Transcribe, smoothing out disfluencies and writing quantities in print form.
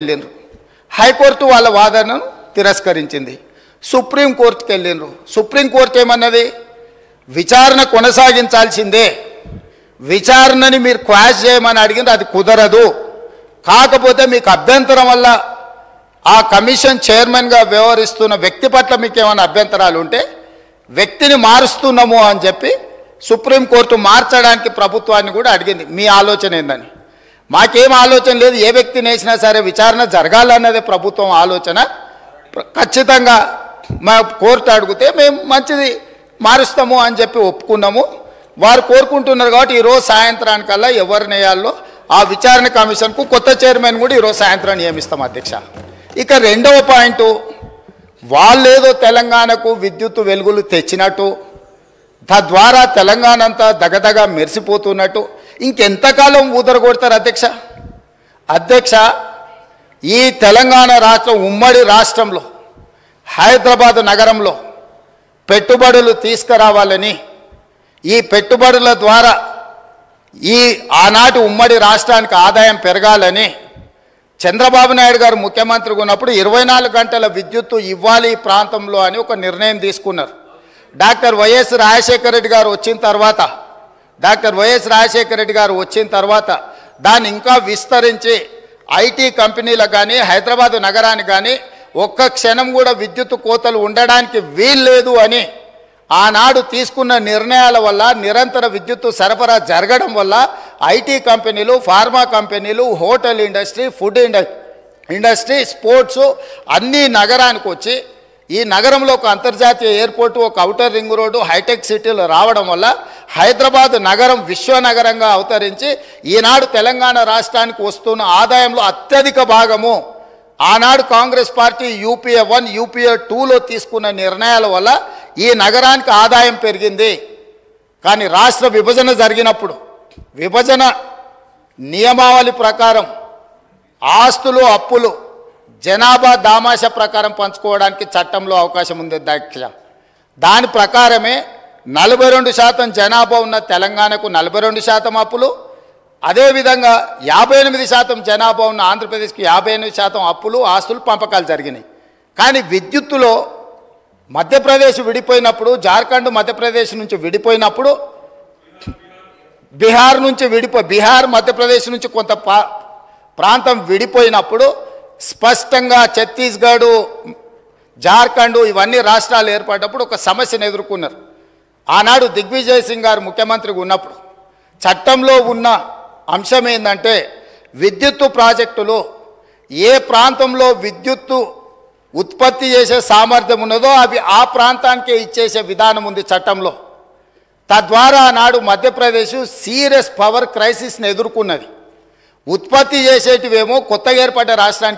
వెళ్ళిండ్రు. High court వాళ్ళ వాదనను తిరస్కరించింది. సుప్రీంకోర్టుకి వెళ్ళిండ్రు. సుప్రీంకోర్టు ఏమన్నది? విచారణ కొనసాగించాల్సిందే, విచారణని మీరు క్వాష్ చేయమని అడిగింది, అది కుదరదు. కాకపోతే మీకు అభ్యంతరం వల్ల ఆ కమిషన్ చైర్మన్గా వ్యవహరిస్తున్న వ్యక్తి పట్ల మీకు ఏమైనా అభ్యంతరాలు ఉంటే వ్యక్తిని మారుస్తున్నాము అని చెప్పి సుప్రీంకోర్టు మార్చడానికి ప్రభుత్వాన్ని కూడా అడిగింది. మీ ఆలోచన ఏందని? మాకేం ఆలోచన లేదు, ఏ వ్యక్తిని వేసినా సరే విచారణ జరగాలన్నదే ప్రభుత్వం ఆలోచన. ఖచ్చితంగా మా కోర్టు అడిగితే మేము మంచిది మారుస్తాము అని చెప్పి ఒప్పుకున్నాము. వారు కోరుకుంటున్నారు కాబట్టి ఈరోజు సాయంత్రానికల్లా ఎవరిని వేయాలో ఆ విచారణ కమిషన్కు కొత్త చైర్మన్ కూడా ఈరోజు సాయంత్రం నియమిస్తాం అధ్యక్ష. ఇక రెండవ పాయింట్, వాళ్ళేదో తెలంగాణకు విద్యుత్ వెలుగులు తెచ్చినట్టు, తద్వారా తెలంగాణ అంతా దగదగా మెరిసిపోతున్నట్టు ఇంకెంతకాలం ఊదరగొడతారు అధ్యక్ష? ఈ తెలంగాణ రాష్ట్రం ఉమ్మడి రాష్ట్రంలో హైదరాబాద్ నగరంలో పెట్టుబడులు తీసుకురావాలని, ఈ పెట్టుబడుల ద్వారా ఈ ఆనాటి ఉమ్మడి రాష్ట్రానికి ఆదాయం పెరగాలని చంద్రబాబు నాయుడు గారు ముఖ్యమంత్రిగా ఉన్నప్పుడు 24 గంటల విద్యుత్తు ఇవ్వాలి ఈ ప్రాంతంలో అని ఒక నిర్ణయం తీసుకున్నారు. డాక్టర్ వైఎస్ రాజశేఖర రెడ్డి గారు వచ్చిన తర్వాత దాన్ని ఇంకా విస్తరించి ఐటీ కంపెనీలకు కానీ హైదరాబాద్ నగరానికి కానీ ఒక్క క్షణం కూడా విద్యుత్ కోతలు ఉండడానికి వీల్లేదు అని ఆనాడు తీసుకున్న నిర్ణయాల వల్ల నిరంతర విద్యుత్తు సరఫరా జరగడం వల్ల ఐటీ కంపెనీలు, ఫార్మా కంపెనీలు, hotel industry, food industry, sports అన్నీ నగరానికి వచ్చి ఈ నగరంలో ఒక అంతర్జాతీయ ఎయిర్పోర్టు, ఒక ఔటర్ రింగ్ రోడ్డు, హైటెక్ సిటీలు రావడం వల్ల హైదరాబాద్ నగరం విశ్వనగరంగా అవతరించి ఈనాడు తెలంగాణ రాష్ట్రానికి వస్తున్న ఆదాయంలో అత్యధిక భాగము ఆనాడు కాంగ్రెస్ పార్టీ యూపీఏ 1, యూపీఏ 2లో తీసుకున్న నిర్ణయాల వల్ల ఈ నగరానికి ఆదాయం పెరిగింది. కానీ రాష్ట్ర విభజన జరిగినప్పుడు విభజన నియమావళి ప్రకారం ఆస్తులు, అప్పులు జనాభా దామాష ప్రకారం పంచుకోవడానికి చట్టంలో అవకాశం ఉంది అధ్యక్ష. దాని ప్రకారమే 42% జనాభా ఉన్న తెలంగాణకు 42% అప్పులు, అదేవిధంగా 58% జనాభా ఉన్న ఆంధ్రప్రదేశ్కి 58% అప్పులు, ఆస్తులు, పంపకాలు జరిగినాయి. కానీ విద్యుత్తులో మధ్యప్రదేశ్ విడిపోయినప్పుడు, జార్ఖండ్ మధ్యప్రదేశ్ నుంచి విడిపోయినప్పుడు, బీహార్ మధ్యప్రదేశ్ నుంచి కొంత ప్రాంతం విడిపోయినప్పుడు స్పష్టంగా ఛత్తీస్గఢ్, జార్ఖండ్ ఇవన్నీ రాష్ట్రాలు ఏర్పడినప్పుడు ఒక సమస్యను ఎదుర్కొన్నారు. ఆనాడు దిగ్విజయ్ సింగ్ గారు ముఖ్యమంత్రిగా ఉన్నప్పుడు చట్టంలో ఉన్న అంశం ఏంటంటే విద్యుత్తు ప్రాజెక్టులు ఏ ప్రాంతంలో విద్యుత్తు ఉత్పత్తి చేసే సామర్థ్యం ఉన్నదో అవి ఆ ప్రాంతానికే ఇచ్చేసే విధానం ఉంది చట్టంలో. తద్వారా ఆనాడు మధ్యప్రదేశ్ సీరియస్ పవర్ క్రైసిస్ని ఎదుర్కొన్నది. ఉత్పత్తి చేసేటివేమో కొత్తగా ఏర్పడ్డ రాష్ట్రానికి